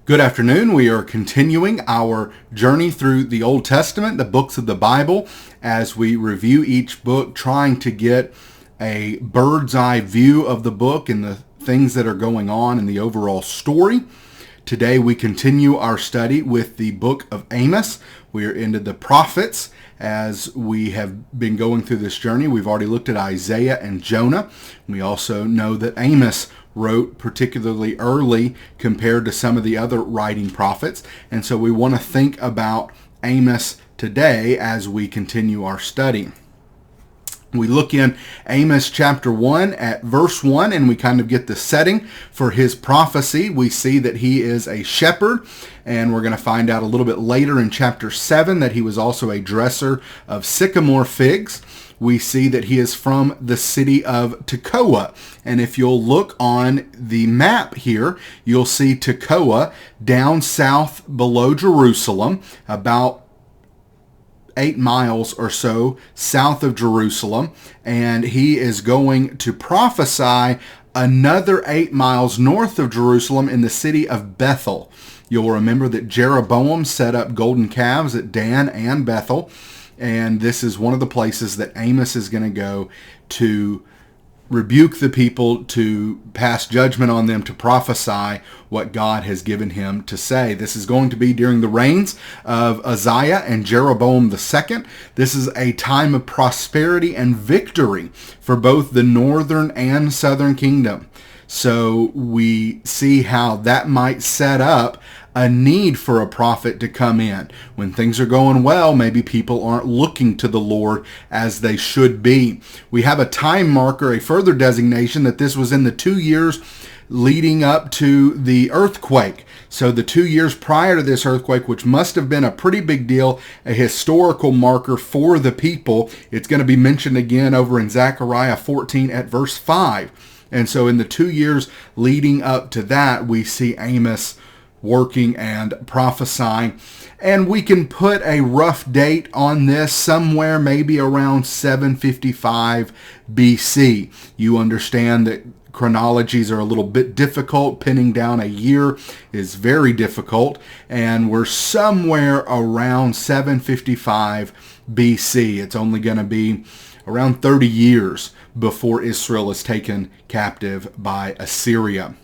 Good afternoon. We are continuing our journey through the Old Testament, the books of the Bible, as we review each book, trying to get a bird's eye view of the book and the things that are going on in the overall story. Today we continue our study with the book of Amos. We are into the prophets as we have been going through this journey. We've already looked at Isaiah and Jonah. We also know that Amos wrote particularly early compared to some of the other writing prophets. And so we want to think about Amos today as we continue our study. We look in Amos chapter 1 at verse 1, and we kind of get the setting for his prophecy. We see that he is a shepherd, and we're going to find out a little bit later in chapter 7 that he was also a dresser of sycamore figs. We see that he is from the city of Tekoa. And if you'll look on the map here, you'll see Tekoa down south below Jerusalem, about 8 miles or so south of Jerusalem, and he is going to prophesy another 8 miles north of Jerusalem in the city of Bethel. You'll remember that Jeroboam set up golden calves at Dan and Bethel, and this is one of the places that Amos is going to go to rebuke the people, to pass judgment on them, to prophesy what God has given him to say. This is going to be during the reigns of Uzziah and Jeroboam II. This is a time of prosperity and victory for both the northern and southern kingdom. So we see how that might set up a need for a prophet to come in. When things are going well, maybe people aren't looking to the Lord as they should be. We have a time marker, a further designation, that this was in the 2 years leading up to the earthquake. So the 2 years prior to this earthquake, which must have been a pretty big deal, a historical marker for the people. It's going to be mentioned again over in Zechariah 14 at verse 5. And so in the 2 years leading up to that, we see Amos working and prophesying. And we can put a rough date on this, somewhere maybe around 755 BC. You understand that chronologies are a little bit difficult. Pinning down a year is very difficult. And we're somewhere around 755 BC. It's only going to be around 30 years before Israel is taken captive by Assyria.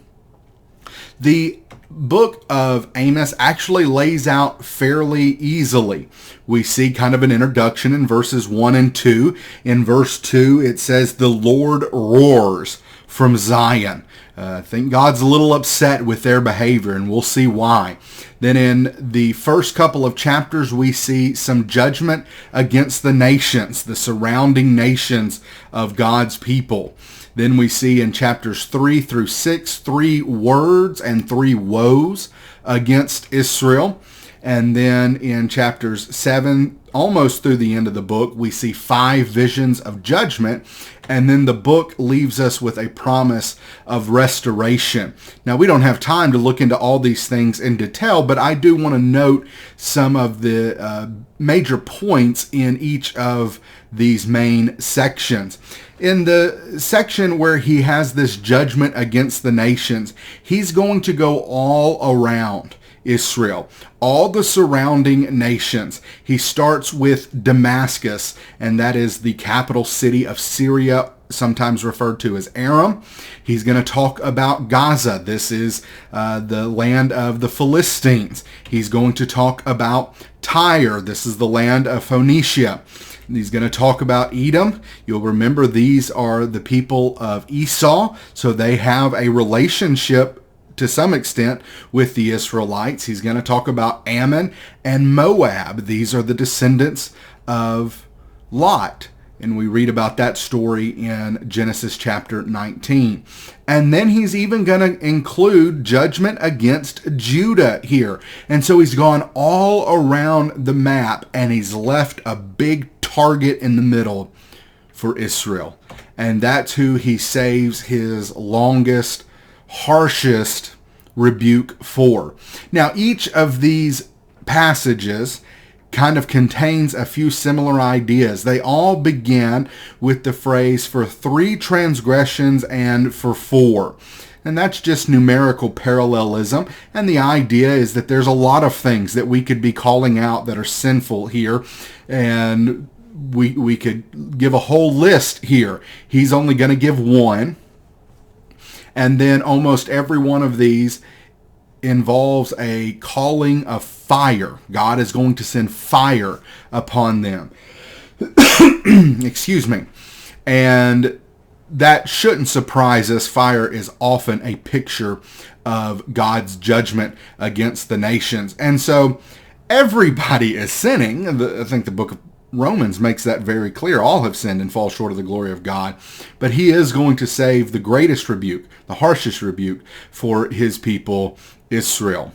The book of Amos actually lays out fairly easily. We see kind of an introduction in verses 1 and 2. In verse 2, it says, "The Lord roars from Zion." I think God's a little upset with their behavior, and we'll see why. Then in the first couple of chapters, we see some judgment against the nations, the surrounding nations of God's people. Then we see in chapters 3 through 6, 3 words and 3 woes against Israel. And then in chapters 7, almost through the end of the book, we see 5 visions of judgment. And then the book leaves us with a promise of restoration. Now, we don't have time to look into all these things in detail, but I do want to note some of the major points in each of these main sections. In the section where he has this judgment against the nations, he's going to go all around Israel, all the surrounding nations. He starts with Damascus, and that is the capital city of Syria, sometimes referred to as Aram. He's going to talk about Gaza. This is the land of the Philistines. He's going to talk about Tyre. This is the land of Phoenicia. He's going to talk about Edom. You'll remember these are the people of Esau, so they have a relationship to some extent with the Israelites. He's going to talk about Ammon and Moab. These are the descendants of Lot. And we read about that story in Genesis chapter 19. And then he's even going to include judgment against Judah here. And so he's gone all around the map, and he's left a big target in the middle for Israel. And that's who he saves his longest, harshest rebuke for. Now, each of these passages kind of contains a few similar ideas. They all begin with the phrase "for 3 transgressions and for 4." And that's just numerical parallelism. And the idea is that there's a lot of things that we could be calling out that are sinful here. And we could give a whole list here. He's only going to give one. And then almost every one of these involves a calling of fire. God is going to send fire upon them. Excuse me. And that shouldn't surprise us. Fire is often a picture of God's judgment against the nations. And so everybody is sinning. I think the book of Romans makes that very clear. All have sinned and fall short of the glory of God. But he is going to save the greatest rebuke, the harshest rebuke for his people, Israel.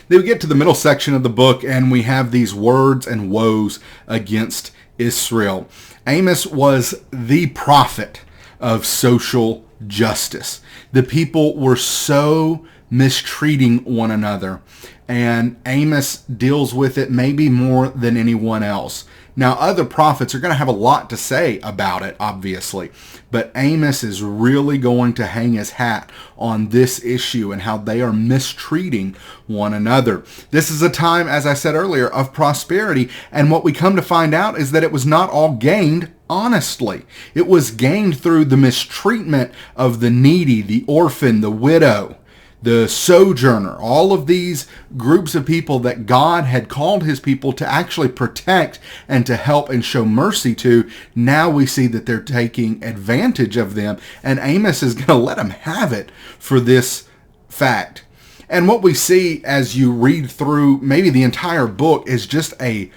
Then we get to the middle section of the book, and we have these words and woes against Israel. Amos was the prophet of social justice. The people were so mistreating one another, and Amos deals with it maybe more than anyone else. Now, other prophets are going to have a lot to say about it, obviously, but Amos is really going to hang his hat on this issue and how they are mistreating one another. This is a time, as I said earlier, of prosperity, and what we come to find out is that it was not all gained honestly. It was gained through the mistreatment of the needy, the orphan, the widow, the sojourner, all of these groups of people that God had called his people to actually protect and to help and show mercy to. Now we see that they're taking advantage of them, and Amos is going to let them have it for this fact. And what we see as you read through maybe the entire book is just a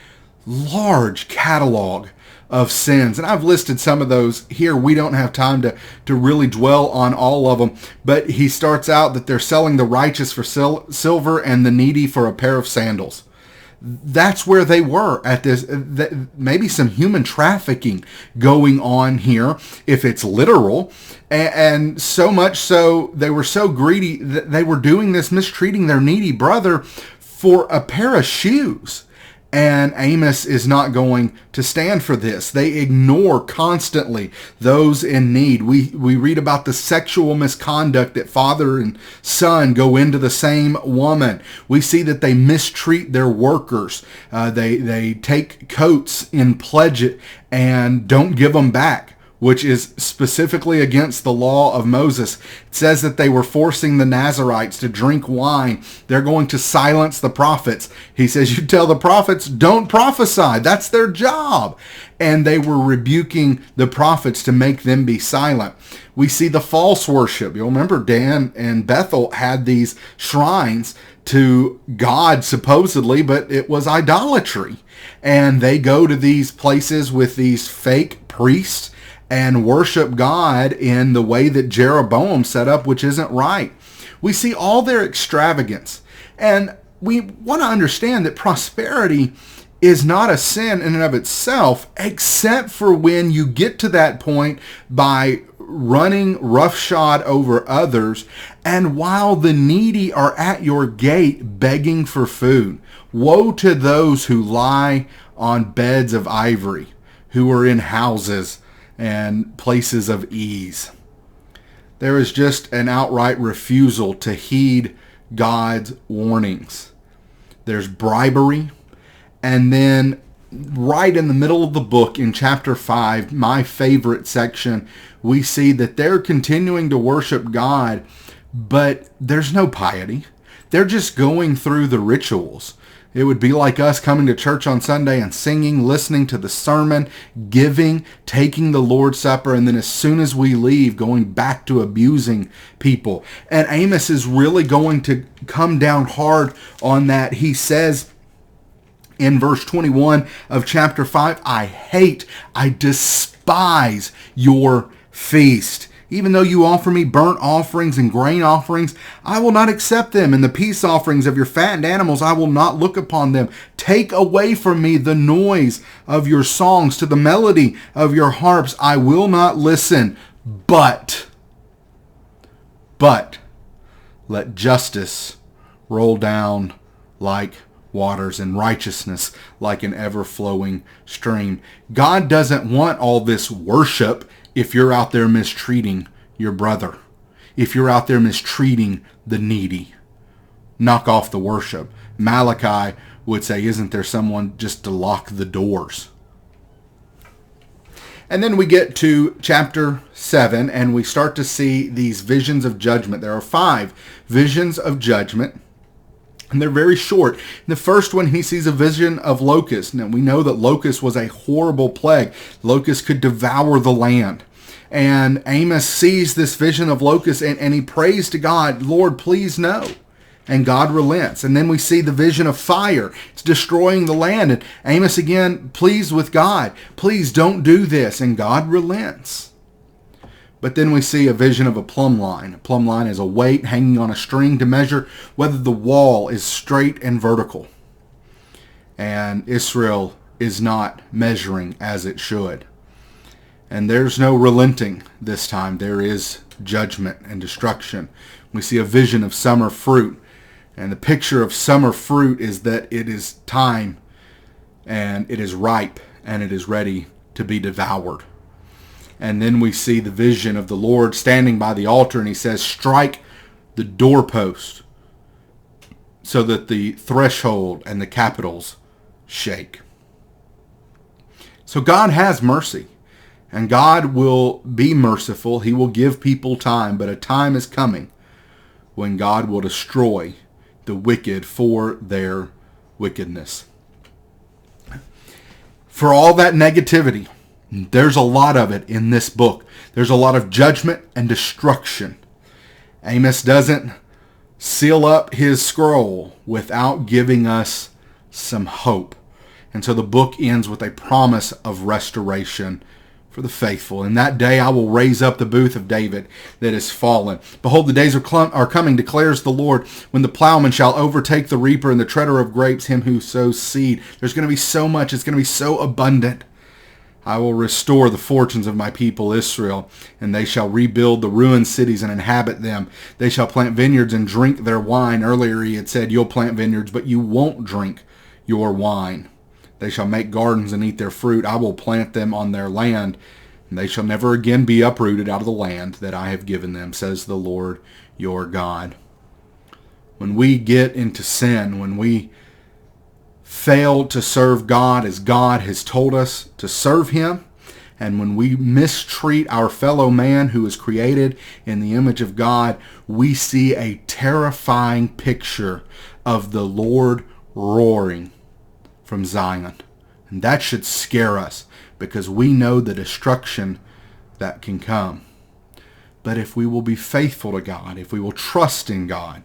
large catalog of sins. And I've listed some of those here. We don't have time to really dwell on all of them. But he starts out that they're selling the righteous for silver and the needy for a pair of sandals. That's where they were at this. Maybe some human trafficking going on here, if it's literal. And so much so, they were so greedy that they were doing this, mistreating their needy brother for a pair of shoes. And Amos is not going to stand for this. They ignore constantly those in need. We read about the sexual misconduct that father and son go into the same woman. We see that they mistreat their workers. They take coats in pledge and don't give them back, which is specifically against the law of Moses. It says that they were forcing the Nazarites to drink wine. They're going to silence the prophets. He says, you tell the prophets, don't prophesy. That's their job. And they were rebuking the prophets to make them be silent. We see the false worship. You'll remember Dan and Bethel had these shrines to God, supposedly, but it was idolatry. And they go to these places with these fake priests and worship God in the way that Jeroboam set up, which isn't right. We see all their extravagance. And we want to understand that prosperity is not a sin in and of itself, except for when you get to that point by running roughshod over others, and while the needy are at your gate begging for food. Woe to those who lie on beds of ivory, who are in houses and places of ease. There is just an outright refusal to heed God's warnings. There's bribery. And then right in the middle of the book in chapter 5, my favorite section, we see that they're continuing to worship God, but there's no piety. They're just going through the rituals. It would be like us coming to church on Sunday and singing, listening to the sermon, giving, taking the Lord's Supper, and then as soon as we leave, going back to abusing people. And Amos is really going to come down hard on that. He says in verse 21 of chapter 5, I despise your feast. Even though you offer me burnt offerings and grain offerings, I will not accept them. And the peace offerings of your fattened animals, I will not look upon them. Take away from me the noise of your songs. To the melody of your harps, I will not listen. But let justice roll down like waters and righteousness like an ever-flowing stream. God doesn't want all this worship if you're out there mistreating your brother. if you're out there mistreating the needy. Knock off the worship. Malachi would say, isn't there someone just to lock the doors? And then we get to chapter 7, and we start to see these visions of judgment. There are 5 visions of judgment, and they're very short. In the first one, he sees a vision of locusts. Now, we know that locust was a horrible plague. Locusts could devour the land. And Amos sees this vision of locusts, and he prays to God, Lord, please no. And God relents. And then we see the vision of fire. It's destroying the land. And Amos again pleads with God, please don't do this. And God relents. But then we see a vision of a plumb line. A plumb line is a weight hanging on a string to measure whether the wall is straight and vertical. And Israel is not measuring as it should. And there's no relenting this time. There is judgment and destruction. We see a vision of summer fruit. And the picture of summer fruit is that it is time and it is ripe and it is ready to be devoured. And then we see the vision of the Lord standing by the altar, and he says, strike the doorpost so that the threshold and the capitals shake. So God has mercy, and God will be merciful. He will give people time, but a time is coming when God will destroy the wicked for their wickedness. For all that negativity, there's a lot of it in this book. There's a lot of judgment and destruction. Amos doesn't seal up his scroll without giving us some hope. And so the book ends with a promise of restoration for the faithful. In that day I will raise up the booth of David that is fallen. Behold, the days are coming, declares the Lord, when the plowman shall overtake the reaper and the treader of grapes, him who sows seed. There's going to be so much. It's going to be so abundant. I will restore the fortunes of my people Israel, and they shall rebuild the ruined cities and inhabit them. They shall plant vineyards and drink their wine. Earlier he had said, you'll plant vineyards, but you won't drink your wine. They shall make gardens and eat their fruit. I will plant them on their land, and they shall never again be uprooted out of the land that I have given them, says the Lord your God. When we get into sin, when we fail to serve God as God has told us to serve him, and when we mistreat our fellow man who is created in the image of God, we see a terrifying picture of the Lord roaring from Zion. And that should scare us, because we know the destruction that can come. But if we will be faithful to God, if we will trust in God,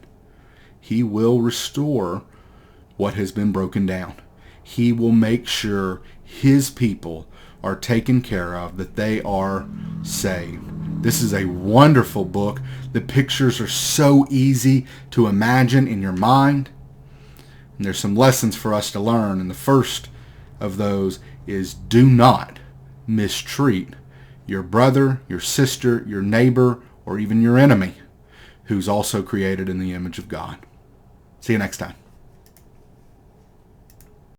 he will restore what has been broken down. He will make sure his people are taken care of, that they are saved. This is a wonderful book. The pictures are so easy to imagine in your mind. And there's some lessons for us to learn. And the first of those is, do not mistreat your brother, your sister, your neighbor, or even your enemy, who's also created in the image of God. See you next time.